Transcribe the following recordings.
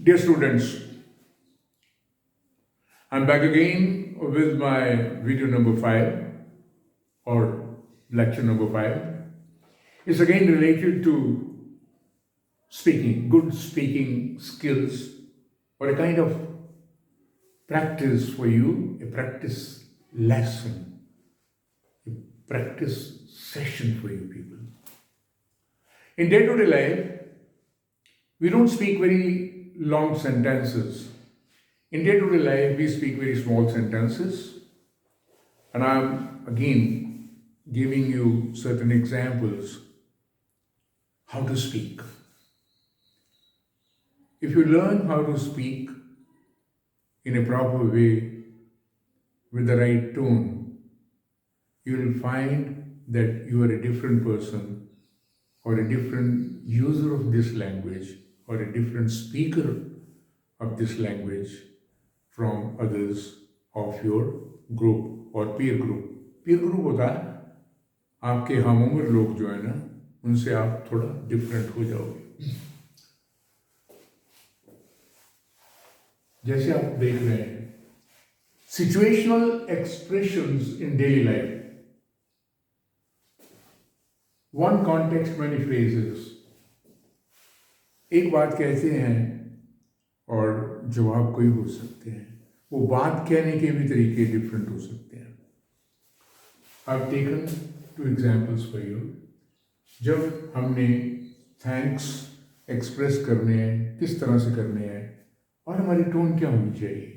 Dear students, I'm back again with my video number 5 or lecture number 5. It's again related to speaking, good speaking skills, or a kind of practice for you, a practice lesson, a practice session for you people. In day to day life, we don't speak very long sentences. In day to day life, we speak very small sentences. And I'm again giving you certain examples how to speak. If you learn how to speak in a proper way with the right tone, you will find that you are a different person or a different user of this language or a different speaker of this language from others of your group or peer group. Peer group होता है आपके हम उम्र लोग जो है ना उनसे आप थोड़ा डिफरेंट हो जाओगे. जैसे आप देख रहे हैं situational expressions in daily life. One context, many phrases. एक बात कहते हैं और जवाब कोई हो सकते हैं. वो बात कहने के भी तरीके डिफरेंट हो सकते हैं. I've taken 2 examples for you. जब हमने थैंक्स एक्सप्रेस करने हैं, किस तरह से करने हैं और हमारी टोन क्या होनी चाहिए.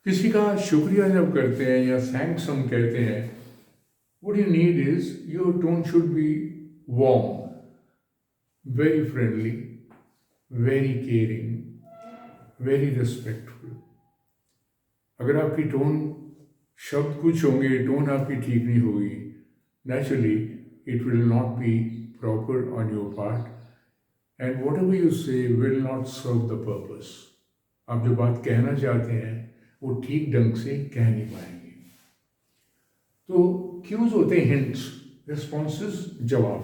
किसी का शुक्रिया जब करते हैं या थैंक्स हम कहते हैं, what you need is your tone should be warm, very friendly, very caring, very respectful. अगर आपकी टोन शब्द कुछ होंगे, टोन आपकी ठीक नहीं होगी, naturally it will not be proper on your part and whatever you say will not serve the purpose. आप जो बात कहना चाहते हैं वो ठीक ढंग से कह नहीं पाएंगे. तो क्यूज होते हैं हिंट्स, रिस्पॉन्सेस जवाब.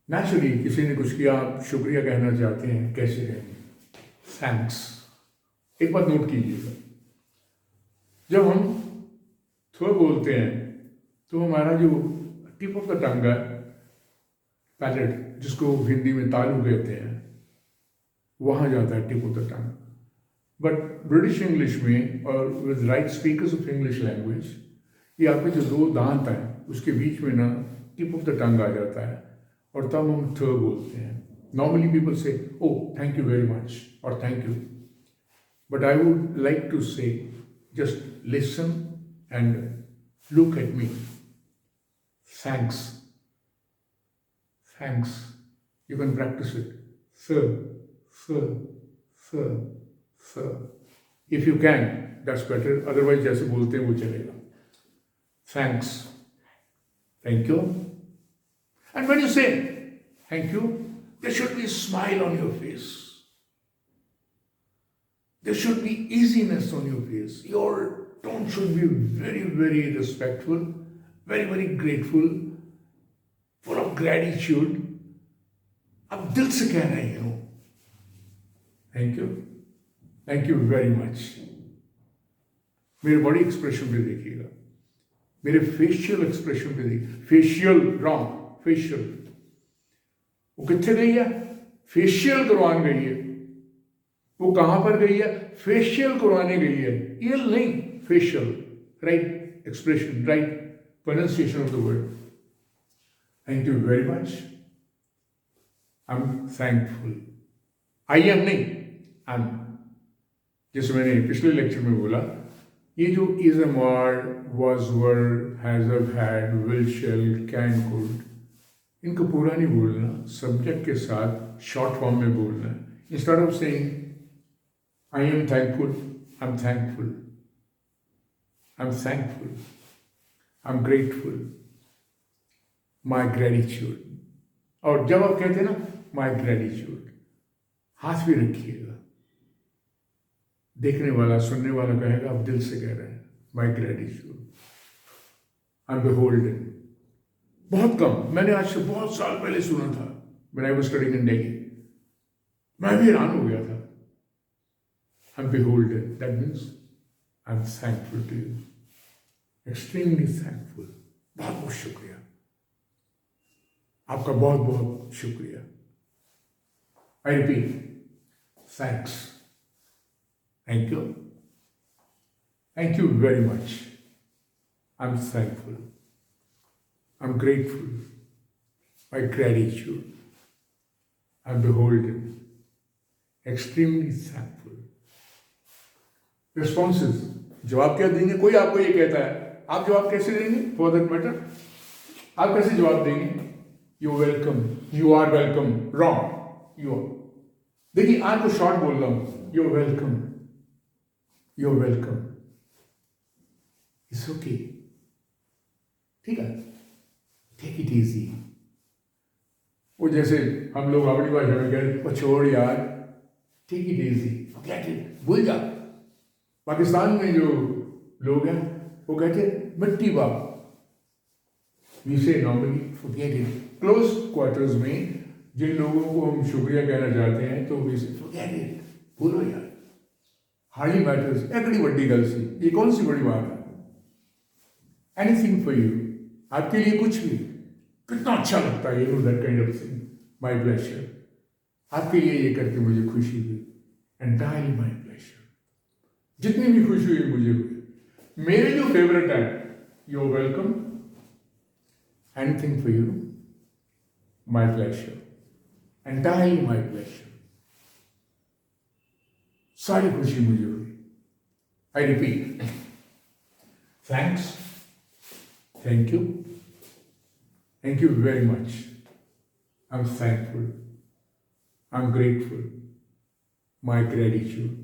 नेचुरली किसी ने कुछ किया, आप शुक्रिया कहना चाहते हैं, कैसे कहेंगे? थैंक्स. एक बात नोट कीजिएगा, जब हम थोड़ा बोलते हैं तो हमारा जो टिप ऑफ द टंग है, पैलेट जिसको हिंदी में तालू कहते हैं, वहाँ जाता है tip of the tongue. But British English में और with right speakers of English language, ये आपके जो 2 दांत हैं उसके बीच में ना टिप ऑफ द टंग आ जाता है और तब हम थ बोलते हैं. नॉर्मली पीपल से oh thank you very much और thank you, but I would like to say just listen and look at me. Thanks, thanks. You can practise it. Sir, sir, sir, sir. If you can, that's better. Otherwise, जैसे बोलते हैं वो चलेगा. Thanks. Thank you. And when you say thank you, there should be a smile on your face. There should be easiness on your face. Your tone should be very, very respectful, very, very grateful, full of gratitude. आप दिल से कह रहे हो. Thank you. Thank you very much. मेरे body expression पे देखिएगा, मेरे फेशियल एक्सप्रेशन पे देखिए. Facial wrong, facial. वो कितने गई है? फेशियल करवाने गई है. वो कहाँ पर गई है? फेशियल करवाने गई है. ये नहीं, facial. Right expression, right pronunciation of the word. Thank you very much. I am thankful. I am नहीं, आई एम. जैसे मैंने पिछले लेक्चर में बोला, ये जो is am word, was word, has have had, will shall, can could, इनको पूरा नहीं बोलना, सब्जेक्ट के साथ शॉर्ट फॉर्म में बोलना है. Instead of saying I am thankful, I am thankful, I am thankful, I am grateful, my gratitude. और जब आप कहते हैं ना माई ग्रेटिट्यूड, हाथ भी रखिएगा. देखने वाला, सुनने वाला कहेगा आप दिल से कह रहे हैं. My gratitude, I am beholden. बहुत कम, मैंने आज से बहुत साल पहले सुना था, when I was studying in Delhi. मैं भी हैरान हो गया था। I'm beholden. That means I'm thankful to you. Extremely thankful. बहुत बहुत शुक्रिया, आपका बहुत बहुत शुक्रिया। I repeat, thanks. Thank you. Thank you very much. I'm thankful. I'm grateful. My gratitude. I'm beholden. Extremely thankful. Responses. जवाब क्या देंगे? कोई आपको ये कहता है, आप जवाब कैसे देंगे? फॉर दैट मैटर आप कैसे जवाब देंगे? You welcome, you are welcome. Wrong. You are, देखिए आज को शॉर्ट बोल रहा हूं। You welcome, you welcome, it's okay, ठीक है, टेक इट इजी। वो जैसे हम लोग अपनी भाषा में कहते हैं, छोड़ यार, take it easy, forget it, भूल जा। पाकिस्तान में जो लोग हैं वो कहते हैं मिट्टी बाप। वी से normally forget it. Close quarters में जिन लोगों को हम शुक्रिया कहना चाहते हैं तो वी से फॉरगेट इट, भूलो यार, हार्डली मैटर्स, एकड़ी बड़ी गल सी, ये कौन सी बड़ी बात है? एनीथिंग फॉर यू, आपके लिए कुछ भी, कितना अच्छा लगता है, you know that kind of thing. My pleasure, आपके लिए ये करके मुझे खुशी हुई, एंटायरली माय प्लेजर। जितनी भी खुशी हुई मुझे हुई। मेरे जो फेवरेट है, you welcome, anything for you, my pleasure, entirely my pleasure, सारी खुशी मुझे हुई। I repeat, thanks, thank you, thank you very much, I'm thankful, I'm grateful, my gratitude,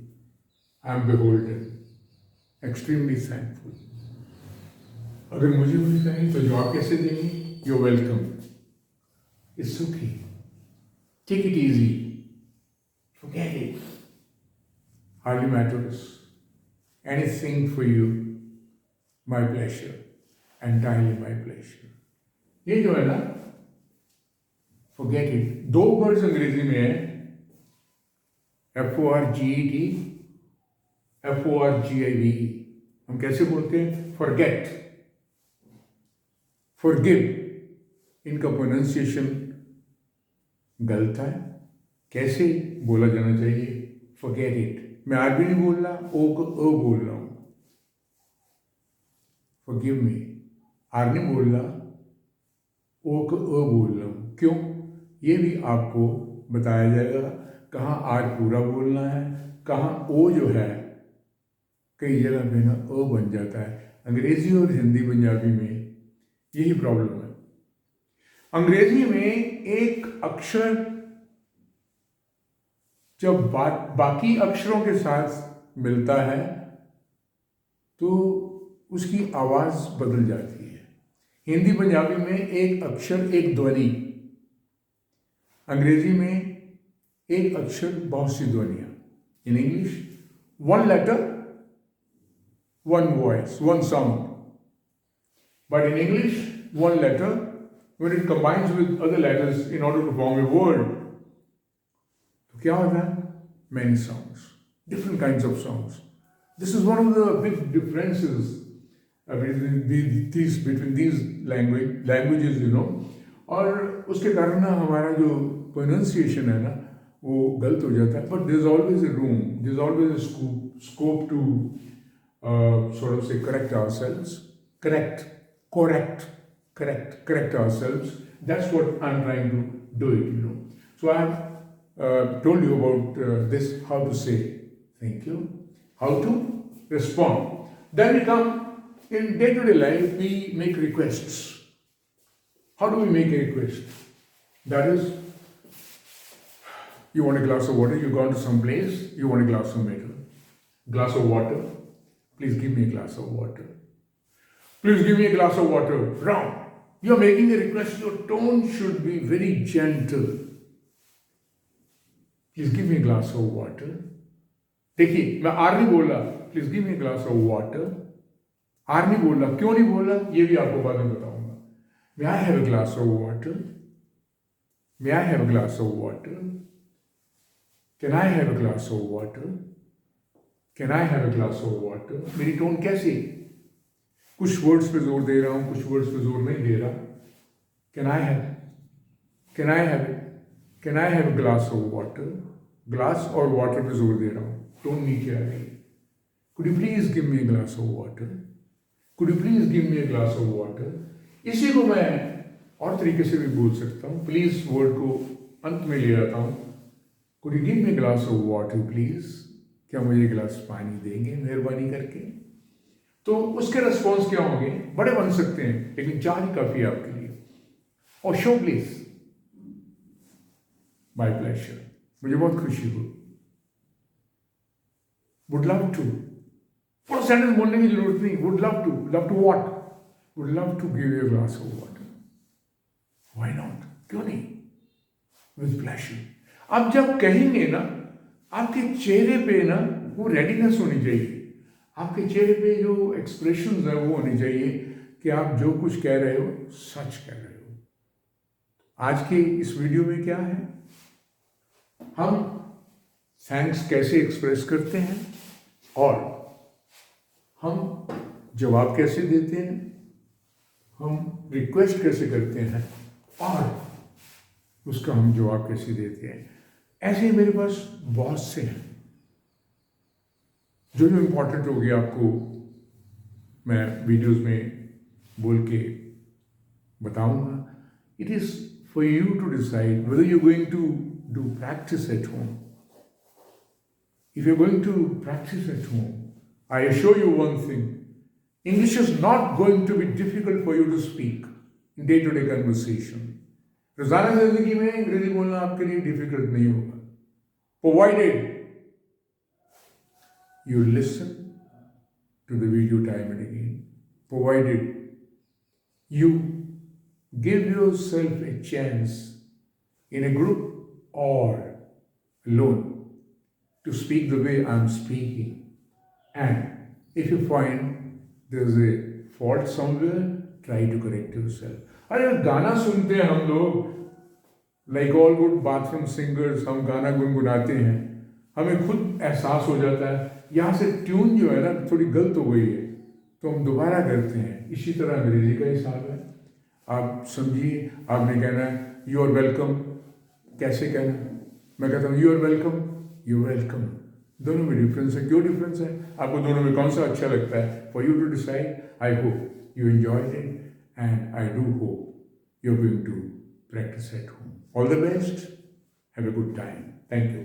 I'm beholden, extremely thankful। अगर मुझे कुछ कहें तो जवाब कैसे देंगे? You're welcome, it's okay, take it easy, forget it, hardly matters, anything for you, my pleasure, entirely my pleasure। ये जो है ना, forget it, दो वर्ड्स अंग्रेजी में है, FORGET, FORGIVE। हम कैसे बोलते हैं? forget, forgive, इनका प्रोनाउंसिएशन गलत है। कैसे बोला जाना चाहिए? forget it। मैं आर भी नहीं बोल रहा, ओ को ओ बोल रहा हूं। forgive me, आर नहीं बोल रहा, ओ को ओ बोल रहा हूँ। क्यों? ये भी आपको बताया जाएगा कहाँ आर पूरा बोलना है, कहाँ ओ जो है कई जगह पे ना ओ बन जाता है। अंग्रेजी और हिंदी पंजाबी में यही प्रॉब्लम है। अंग्रेजी में एक अक्षर जब बाकी अक्षरों के साथ मिलता है तो उसकी आवाज़ बदल जाती है। हिंदी पंजाबी में एक अक्षर एक ध्वनि, अंग्रेजी में एक अक्षर बहुत सी ध्वनियाँ। In English one letter one voice one sound, but in English one letter when it combines with other letters in order to form a word, तो क्या होता है? Many sounds, different kinds of sounds. This is one of the big differences between these languages, you know। और उसके कारण ना हमारा जो प्रोनाउंसिएशन है ना वो गलत हो जाता है। But there is always a room, there is always a scope to sort of say correct ourselves, correct ourselves। That's what I'm trying to do it, you know। So I have told you about this, how to say thank you, how to respond। Then we come in day-to-day life, we make requests। How do we make a request? That is, you want a glass of water, you've gone to some place, you want a glass of water, please give me a glass of water, please give me a glass of water। Wrong, you're making a request, your tone should be very gentle, please give me a glass of water। देखिए मैं are नहीं बोल रहा, please give me a glass of water, R नहीं बोल रहा, क्यों नहीं बोल रहा ये भी आपको बाद में बताऊंगा। May I have a glass of water? May I have a glass of water? Can I have a glass of water, can I have a glass of water. मेरी टोन कैसी, कुछ वर्ड्स पे जोर दे रहा हूँ, कुछ वर्ड्स पे जोर नहीं दे रहा। Can I have, can I have, can I have a glass of water, glass और वाटर पे जोर दे रहा हूँ, टोन नीचे आ रही है। Could you please give me a glass of water, could you please give me a glass of water. इसी को मैं और तरीके से भी बोल सकता हूँ, प्लीज वर्ड को अंत में ले आता हूँ। Could you give me glass of water please, क्या मुझे गिलास पानी देंगे मेहरबानी करके। तो उसके रिस्पॉन्स क्या होंगे, बड़े बन सकते हैं लेकिन चार ही काफी है आपके लिए। और शो प्लीज, माय प्लेजर, मुझे बहुत खुशी हुई। वुड लव टू, पूरा सेंटेंस बोलने की जरूरत नहीं, would love to what, would love to give you a glass of water, why not, क्यों नहीं, विद प्लेजर। आप जब कहेंगे ना, आपके चेहरे पे ना वो रेडीनेस होनी चाहिए, आपके चेहरे पे जो एक्सप्रेशंस है वो होनी चाहिए कि आप जो कुछ कह रहे हो सच कह रहे हो। आज के इस वीडियो में क्या है, हम थैंक्स कैसे एक्सप्रेस करते हैं और हम जवाब कैसे देते हैं, हम रिक्वेस्ट कैसे करते हैं और उसका हम जवाब कैसे देते हैं। ऐसे ही मेरे पास बहुत से हैं जो जो इम्पोर्टेंट हो गया आपको मैं वीडियोस में बोल के बताऊंगा। It is for you to decide whether you going to do practice at home. If you're going to practice at home, I assure you one thing, English is not going to be difficult for you to speak in day-to-day conversation. रोजाना जिंदगी में अंग्रेजी बोलना आपके लिए difficult नहीं होगा, provided you listen to the video time and again, provided you give yourself a chance in a group or alone to speak the way I'm speaking. And if you find there's a fault somewhere, try to correct yourself. अरे गाना सुनते हैं हम लोग, like all good bathroom singers, हम गाना गुनगुनाते हैं, हमें खुद एहसास हो जाता है यहाँ से ट्यून जो है ना थोड़ी गलत हो गई है, तो हम दोबारा करते हैं। इसी तरह अंग्रेजी का हिसाब है। आप समझिए, आपने कहना है यू आर वेलकम, कैसे कहना, मैं कहता हूँ you are welcome, you welcome. दोनों में डिफरेंस है। क्यों डिफरेंस है, आपको दोनों में कौन सा अच्छा लगता है, for you to decide. I hope you enjoyed it and I do hope you are going to practice at home. All the best. Have a good time. Thank you.